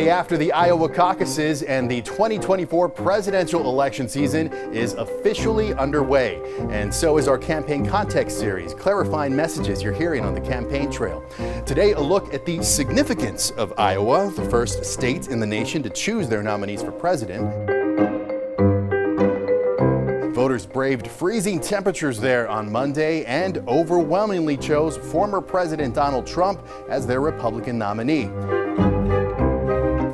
day after the Iowa caucuses and the 2024 presidential election season is officially underway. And so is our campaign context series, clarifying messages you're hearing on the campaign trail. Today, a look at the significance of Iowa, the first state in the nation to choose their nominees for president. Voters braved freezing temperatures there on Monday and overwhelmingly chose former President Donald Trump as their Republican nominee.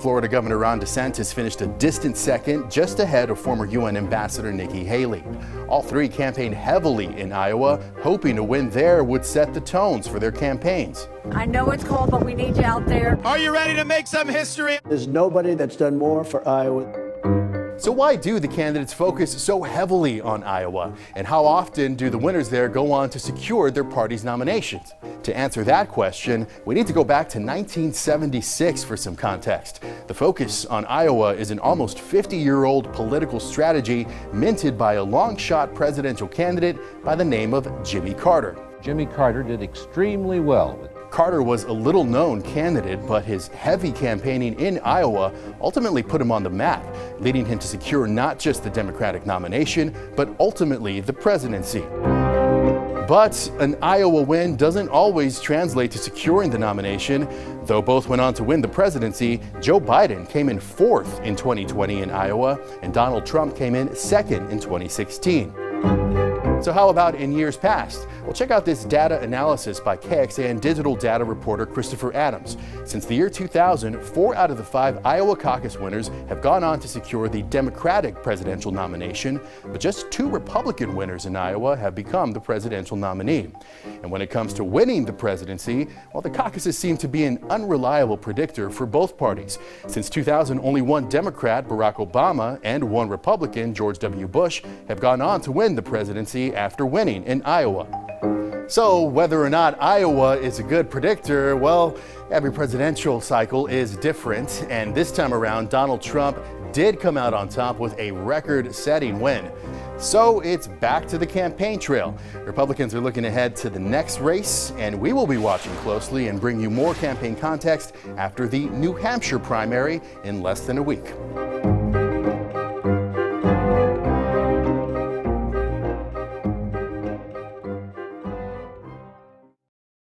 Florida Governor Ron DeSantis finished a distant second, just ahead of former UN Ambassador Nikki Haley. All three campaigned heavily in Iowa, hoping a win there would set the tones for their campaigns. I know it's cold, but we need you out there. Are you ready to make some history? There's nobody that's done more for Iowa. So why do the candidates focus so heavily on Iowa? And how often do the winners there go on to secure their party's nominations? To answer that question, we need to go back to 1976 for some context. The focus on Iowa is an almost 50-year-old political strategy minted by a long-shot presidential candidate by the name of Jimmy Carter. Jimmy Carter did extremely well. Carter was a little-known candidate, but his heavy campaigning in Iowa ultimately put him on the map, leading him to secure not just the Democratic nomination, but ultimately the presidency. But an Iowa win doesn't always translate to securing the nomination. Though both went on to win the presidency, Joe Biden came in fourth in 2020 in Iowa, and Donald Trump came in second in 2016. So how about in years past? Well, check out this data analysis by KXAN digital data reporter Christopher Adams. Since the year 2000, 4 out of the 5 Iowa caucus winners have gone on to secure the Democratic presidential nomination, but just 2 Republican winners in Iowa have become the presidential nominee. And when it comes to winning the presidency, well, the caucuses seem to be an unreliable predictor for both parties. Since 2000, only one Democrat, Barack Obama, and one Republican, George W. Bush, have gone on to win the presidency after winning in Iowa. So whether or not Iowa is a good predictor, well, every presidential cycle is different. And this time around, Donald Trump did come out on top with a record-setting win. So it's back to the campaign trail. Republicans are looking ahead to the next race, and we will be watching closely and bring you more campaign context after the New Hampshire primary in less than a week.